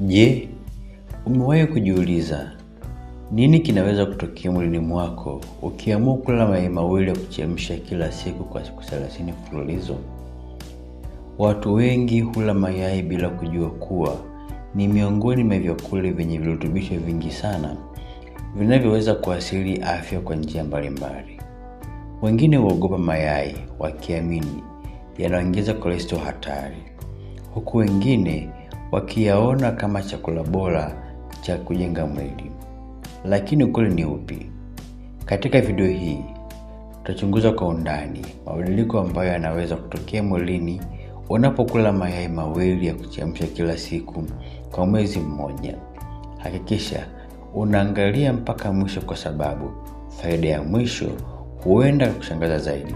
Je, umewahi kujiuliza nini kinaweza kutokea mwilini mwako ukiamua kula mayai mawili ya kuchemsha kila siku kwa siku 30 mfululizo? Watu wengi hula mayai bila kujua kuwa ni miongoni mwa vyakula vyenye virutubisho vingi sana vinavyoweza kuathiri afya kwa njia mbalimbali. Wengine huogopa mayai wakiamini yanaongeza cholesterol hatari, huku wengine wakiyaona kama chakula bora cha kujenga mwili. Lakini ukweli ni upi? Katika video hii tutachunguza kwa undani mabadiliko ambayo yanaweza kutokea mwilini unapokula mayai mawili ya kuchemsha kila siku kwa mwezi mmoja. Hakikisha unaangalia mpaka mwisho, kwa sababu faida ya mwisho huenda kushangaza zaidi.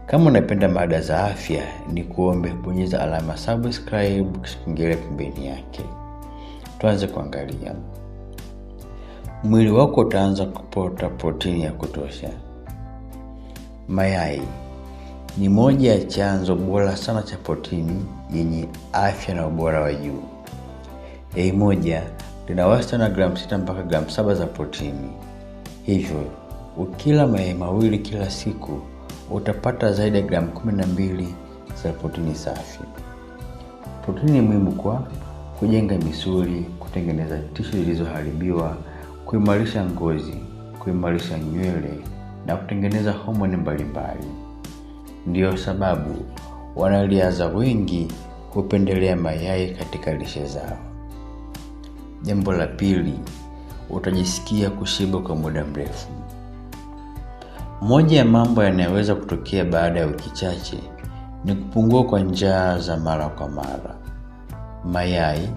Kama unapenda mada za afya, ni kuombe bonyeza alama subscribe kisha pembeni yake. Tuanze kuangalia. Mwili wako utaanza kupata protini ya kutosha. Mayai ni moja ya chanzo bora sana cha protini yenye afya na ubora wa juu. Yai moja lina wastani wa gramu 6 mpaka gramu 7 za protini. Hivyo, ukila mayai mawili kila siku, utapata zaidi ya gramu 12 za protini safi. Protini ni muhimu kwa kujenga misuli, kutengeneza tishu zilizoharibiwa, kuimarisha ngozi, kuimarisha nywele na kutengeneza homoni mbalimbali. Ndiyo sababu wanariadha wengi hupendelea mayai katika lishe zao. Jambo la pili, utajisikia kushiba kwa muda mrefu. Moja ya mambo yanayoweza kutokea baada ya wiki chache ni kupungua kwa njaa za mara kwa mara. Mayai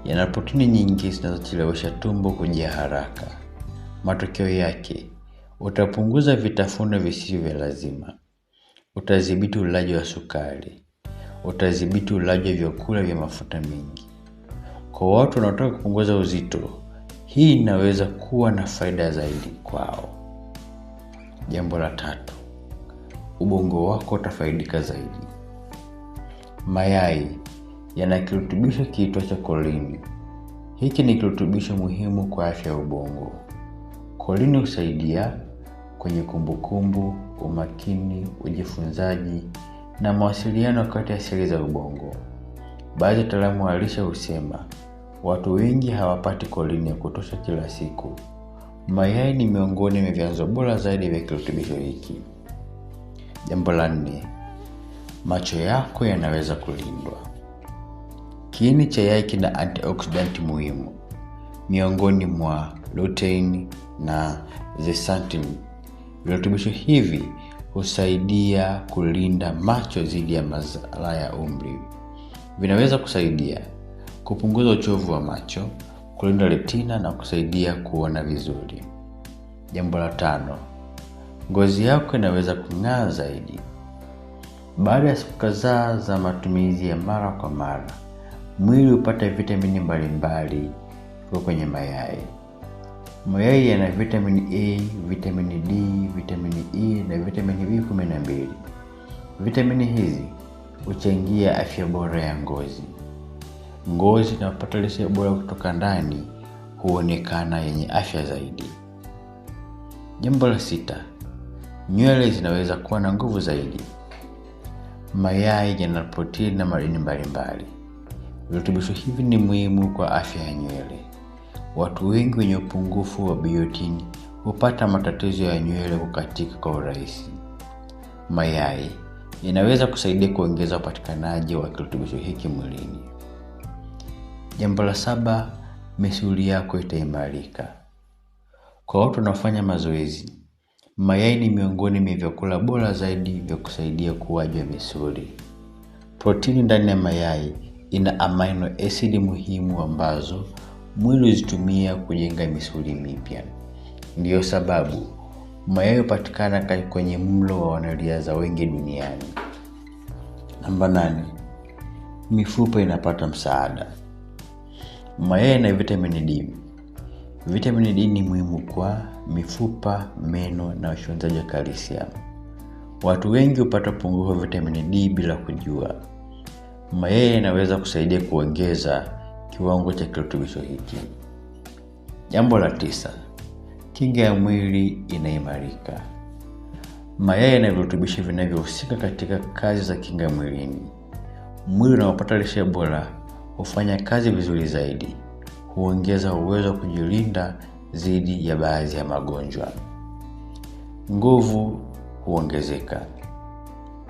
yana protini nyingi zinazochelewesha tumbo kujaa haraka. Matokeo yake, utapunguza vitafunwa visivyo vya lazima. Utadhibiti ulaji wa sukari. Utadhibiti ulaji wa vyakula vya mafuta mengi. Kwa watu wanaotaka kupunguza uzito, hii inaweza kuwa na faida zaidi kwao. Jambo la tatu, ubongo wako utafaidika zaidi. Mayai yana kirutubisho kiitwacho kolini. Hiki ni kirutubisho muhimu kwa afya ya ubongo. Kolini husaidia kwenye kumbukumbu, umakini, ujifunzaji na mawasiliano kati ya seli za ubongo. Baadhi ya wataalamu wa lishe husema watu wengi hawapati kolini ya kutosha kila siku. Mayai ni miongoni mwa vyanzo bora zaidi vya kirutubisho hiki. Jambo la 4, macho yako yanaweza kulindwa. Kiini cha yai kina antioxidant muhimu, miongoni mwa lutein na zeaxanthin. Virutubisho hivi husaidia kulinda macho dhidi ya madhara ya umri. Vinaweza kusaidia kupunguza uchovu wa macho, kulinda retina na kusaidia kuona vizuri. Jambo la 5, ngozi yako inaweza kung'aa zaidi. Baada ya siku kadhaa za matumizi ya mara kwa mara, mwili hupata vitamini mbalimbali kutoka kwenye mayai. Mayai yana vitamini A, vitamini D, vitamini E na vitamini B12. Vitamini hizi huchangia afya bora ya ngozi. Ngozi inapata lishe bora kutoka ndani huonekana yenye afya zaidi. Jambo la 6, nywele zinaweza kuwa na nguvu zaidi. Mayai yana protini na madini mbalimbali. Virutubisho hivi ni muhimu kwa afya ya nywele. Watu wengi wenye upungufu wa biotini hupata matatizo ya nywele kukatika kwa urahisi. Mayai yanaweza kusaidia kuongeza upatikanaji wa kirutubisho hiki mwilini. Jambo la 7, misuli yako itaimarika. Kwa watu wanaofanya mazoezi, mayai ni miongoni mwa vyakula bora zaidi vya kusaidia ukuaji wa misuli. Protini ndani ya mayai ina amino acid muhimu ambazo mwili huzitumia kujenga misuli mipya. Ndiyo sababu mayai hupatikana kwenye mlo wa wanariadha wengi duniani. Namba 8, mifupa inapata msaada. Mayai na vitamini D. Vitamini D ni muhimu kwa mifupa, meno na ufyonzaji wa calcium. Watu wengi hupata upungufu wa vitamini D bila kujua. Mayai yanaweza kusaidia kuongeza kiwango cha kirutubisho hiki. Jambo la 9, kinga ya mwili inaimarika. Mayai yana virutubisho vinavyohusika katika kazi za kinga mwilini. Mwili unaopata lishe bora hufanya kazi vizuri zaidi, huongeza uwezo wa kujilinda dhidi ya baadhi ya magonjwa. Nguvu huongezeka.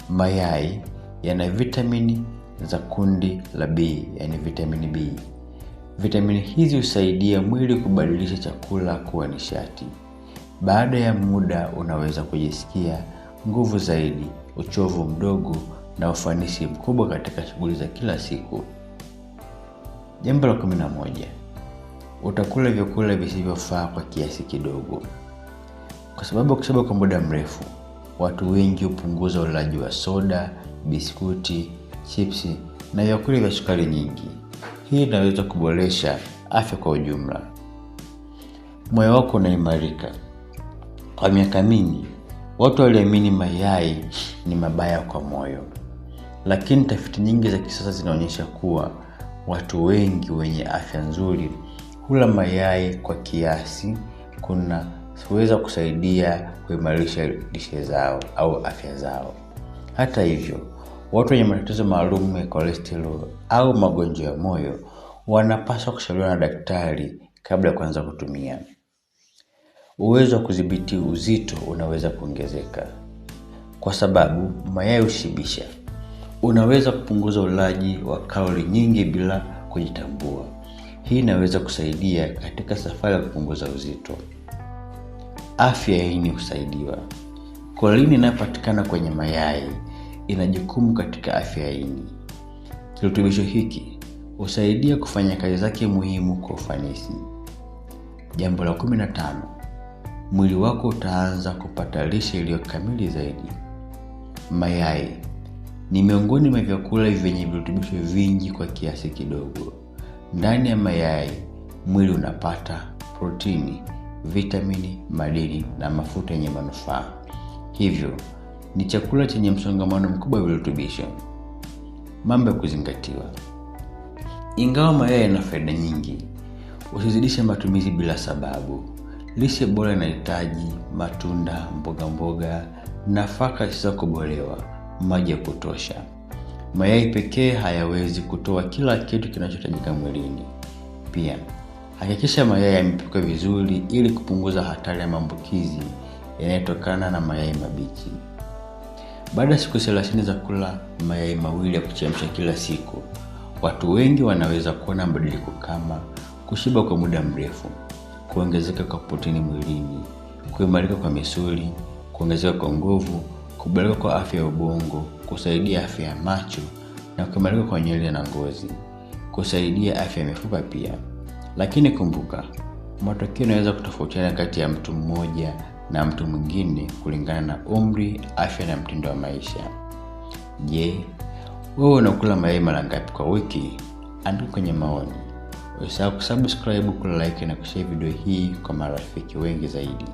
Mayai yana vitamini za kundi la B, yani vitamini B. Vitamini hizi husaidia mwili kubadilisha chakula kuwa nishati. Baada ya muda unaweza kujisikia nguvu zaidi, uchovu mdogo na ufanisi mkubwa katika shughuli za kila siku. Jambo la 11, utakula vyakula visivyofaa kwa kiasi kidogo. Kwa sababu kushiba kwa muda mrefu, watu wengi hupunguza ulaji wa soda, biskuti, chipsi na vyakula vya sukari nyingi. Hii inaweza kuboresha afya kwa ujumla. Moyo wako unaimarika. Kwa miaka mingi, watu waliamini mayai ni mabaya kwa moyo. Lakini tafiti nyingi za kisasa zinaonyesha kuwa watu wengi wenye afya nzuri hula mayai kwa kiasi kunaweza kusaidia kuimarisha lishe zao au afya zao. Hata hivyo, watu wenye matatizo maalum ya cholesterol au magonjwa ya moyo wanapaswa kushauriwa na daktari kabla ya kuanza kutumia. Uwezo wa kudhibiti uzito unaweza kuongezeka. Kwa sababu mayai hushibisha, unaweza kupunguza ulaji wa kalori nyingi bila kujitambua. Hii inaweza kusaidia katika safari ya kupunguza uzito. Afya ya ini husaidiwa. Kolini inayopatikana kwenye mayai ina jukumu katika afya ya ini. Kirutubisho hiki husaidia kufanya kazi zake muhimu kwa ufanisi. Jambo la 15, mwili wako utaanza kupata lishe iliyo kamili zaidi. Mayai ni miongoni mwa vyakula vyenye virutubisho vingi kwa kiasi kidogo. Ndani ya mayai, mwili unapata protini, vitamini, madini na mafuta yenye manufaa. Hivyo, ni chakula chenye msongamano mkubwa wa virutubisho. Mambo ya kuzingatiwa. Ingawa mayai yana faida nyingi, usizidishe matumizi bila sababu. Lishe bora inahitaji matunda, mboga, nafaka zisizokobolewa, maji ya kutosha. Mayai pekee hayawezi kutoa kila kitu kinachohitajika mwilini. Pia, hakikisha mayai yamepikwa vizuri ili kupunguza hatari ya maambukizi yanayotokana na mayai mabichi. Baada ya siku 30 za kula mayai mawili ya kuchemsha kila siku, watu wengi wanaweza kuona mabadiliko kama kushiba kwa muda mrefu, kuongezeka kwa protini mwilini, kuimarika kwa misuli, kuongezeka kwa nguvu, kuboreka kwa afya ya ubongo, kusaidia afya ya macho na kuimarika kwa nywele na ngozi, kusaidia afya ya mifupa pia. Lakini kumbuka, matokeo yanaweza kutofautiana kati ya mtu mmoja na mtu mwingine kulingana na umri, afya na mtindo wa maisha. Je, wewe unakula mayai mara ngapi kwa wiki? Andika kwenye maoni. Usisahau kusubscribe, kulike na kushare video hii kwa marafiki wengi zaidi.